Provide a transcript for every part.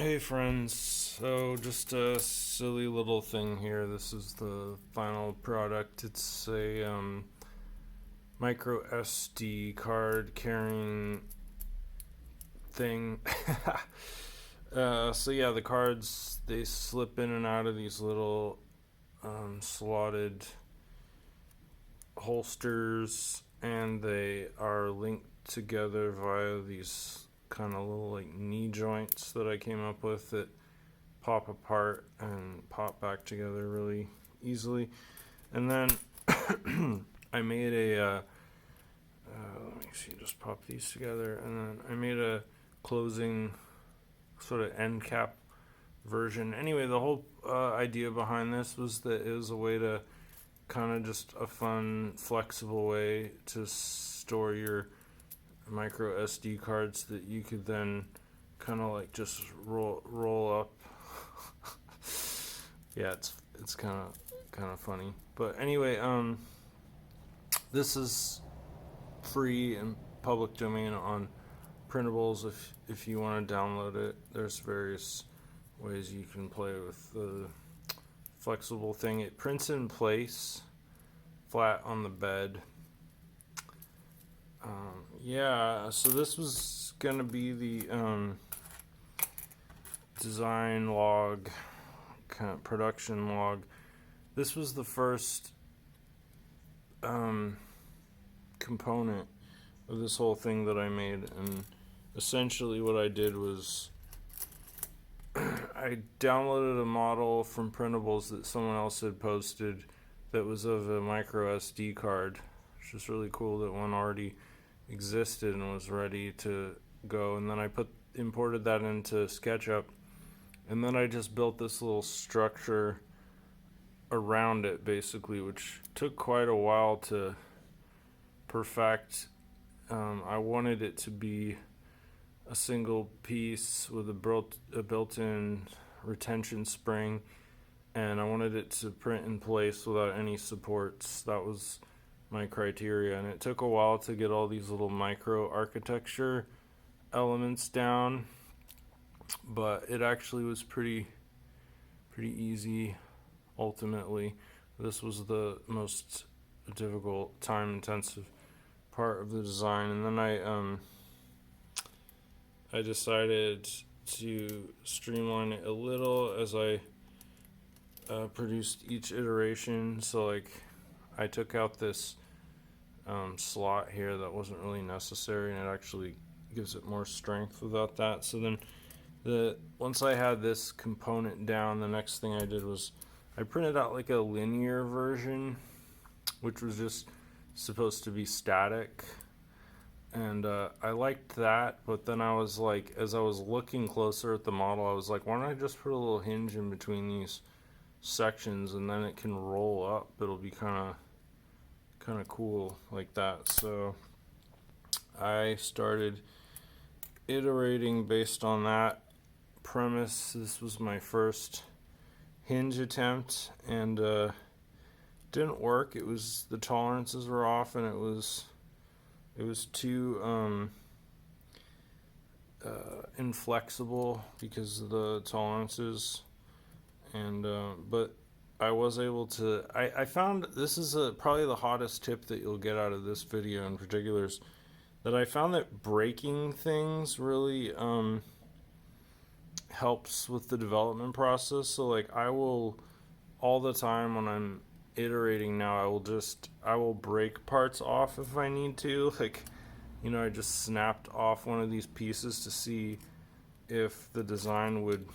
Hey friends, so just a silly little thing here. This is the final product. It's a micro SD card carrying thing. So yeah, the cards, they slip in and out of these little slotted holsters, and they are linked together via these kind of little like knee joints that I came up with that pop apart and pop back together really easily. And then I made let me see, just pop these together, and then I made a closing sort of end cap version. Anyway, the whole idea behind this was that it was a way to kind of just a fun, flexible way to store your micro SD cards that you could then kind of like just roll up. Yeah, it's kind of funny. But anyway, this is free and public domain on printables. If you want to download it, there's various ways you can play with the flexible thing. It prints in place, flat on the bed. Yeah, so this was gonna be the design log, kind of production log. This was the first component of this whole thing that I made, and essentially what I did was I downloaded a model from printables that someone else had posted that was of a micro SD card, which is really cool that one already existed and was ready to go. And then I imported that into SketchUp, and then I just built this little structure around it basically, which took quite a while to perfect. I wanted it to be a single piece with a built-in retention spring, and I wanted it to print in place without any supports. That was my criteria, and it took a while to get all these little micro architecture elements down, but it actually was pretty easy ultimately. This was the most difficult, time intensive part of the design. And then I decided to streamline it a little as I produced each iteration. So like I took out this slot here that wasn't really necessary, and it actually gives it more strength without that. So then once I had this component down, the next thing I did was I printed out like a linear version, which was just supposed to be static, and I liked that. But then I was like, as I was looking closer at the model, I was like, why don't I just put a little hinge in between these sections, and then it can roll up. It'll be kind of cool like that. So I started iterating based on that premise. This was my first hinge attempt, and didn't work. It was, the tolerances were off, and it was too inflexible because of the tolerances. And but I was able to, I found, this is probably the hottest tip that you'll get out of this video in particular, is that I found that breaking things really helps with the development process. So like I will, all the time when I'm iterating now, I will break parts off if I need to. Like, I just snapped off one of these pieces to see if the design would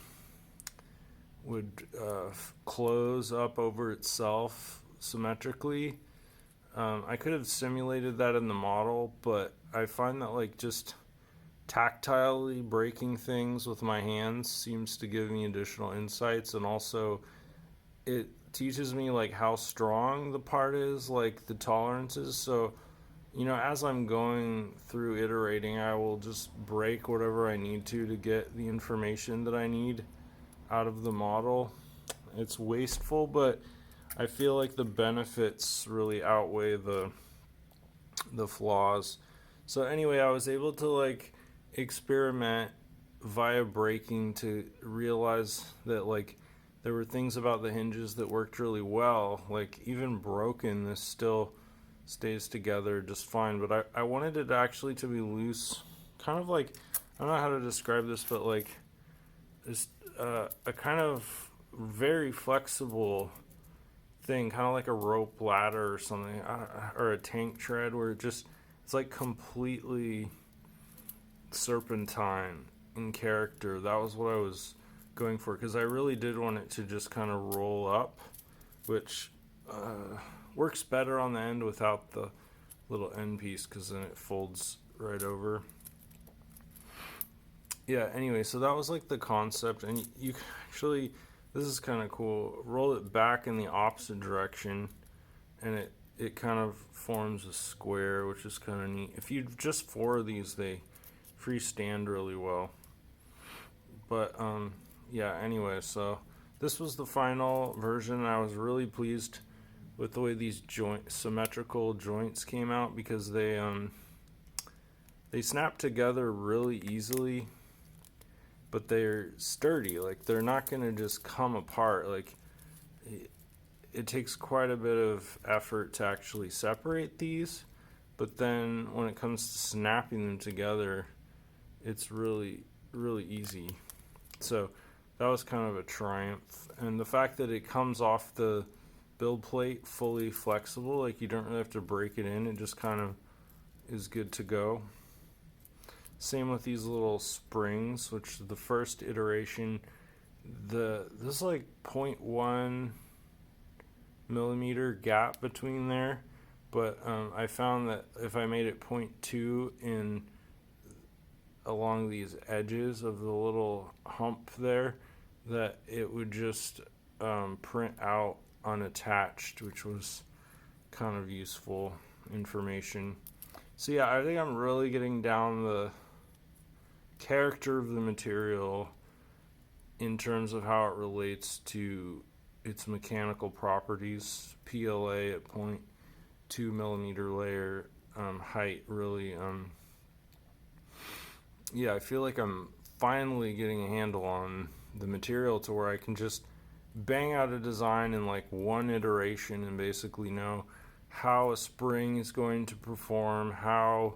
close up over itself symmetrically. I could have simulated that in the model, but I find that like just tactilely breaking things with my hands seems to give me additional insights, and also it teaches me like how strong the part is, like the tolerances. So as I'm going through iterating, I will just break whatever I need to get the information that I need out of the model. It's wasteful, but I feel like the benefits really outweigh the flaws. So anyway, I was able to like experiment via breaking to realize that like there were things about the hinges that worked really well. Like even broken, this still stays together just fine. But I wanted it actually to be loose, kind of like, I don't know how to describe this, but like just a kind of very flexible thing, kind of like a rope ladder or something, or a tank tread, where it's like completely serpentine in character. That was what I was going for, because I really did want it to just kind of roll up, which works better on the end without the little end piece, because then it folds right over. Yeah, anyway, so that was like the concept, and you actually, this is kind of cool, roll it back in the opposite direction, and it kind of forms a square, which is kind of neat. If you just 4 of these, they freestand really well. But yeah, anyway, so this was the final version. I was really pleased with the way these symmetrical joints came out, because they snap together really easily, but they're sturdy. Like they're not going to just come apart. Like it takes quite a bit of effort to actually separate these, but then when it comes to snapping them together, it's really, really easy. So that was kind of a triumph. And the fact that it comes off the build plate fully flexible, like you don't really have to break it in, it just kind of is good to go. Same with these little springs, which the first iteration, this is like 0.1 millimeter gap between there, but I found that if I made it 0.2 in along these edges of the little hump there, that it would just print out unattached, which was kind of useful information. So yeah, I think I'm really getting down the character of the material in terms of how it relates to its mechanical properties. PLA at 0.2 millimeter layer height really yeah, I feel like I'm finally getting a handle on the material to where I can just bang out a design in like one iteration and basically know how a spring is going to perform, how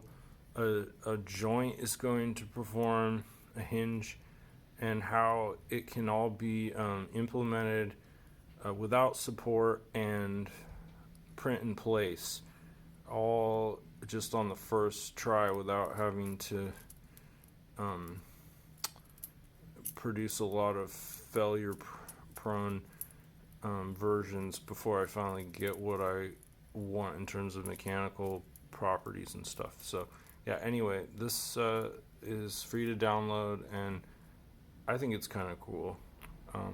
a joint is going to perform, a hinge, and how it can all be implemented without support and print in place, all just on the first try without having to produce a lot of failure prone versions before I finally get what I want in terms of mechanical properties and stuff. So yeah, anyway, this is free to download, and I think it's kind of cool.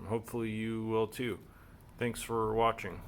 Hopefully you will too. Thanks for watching.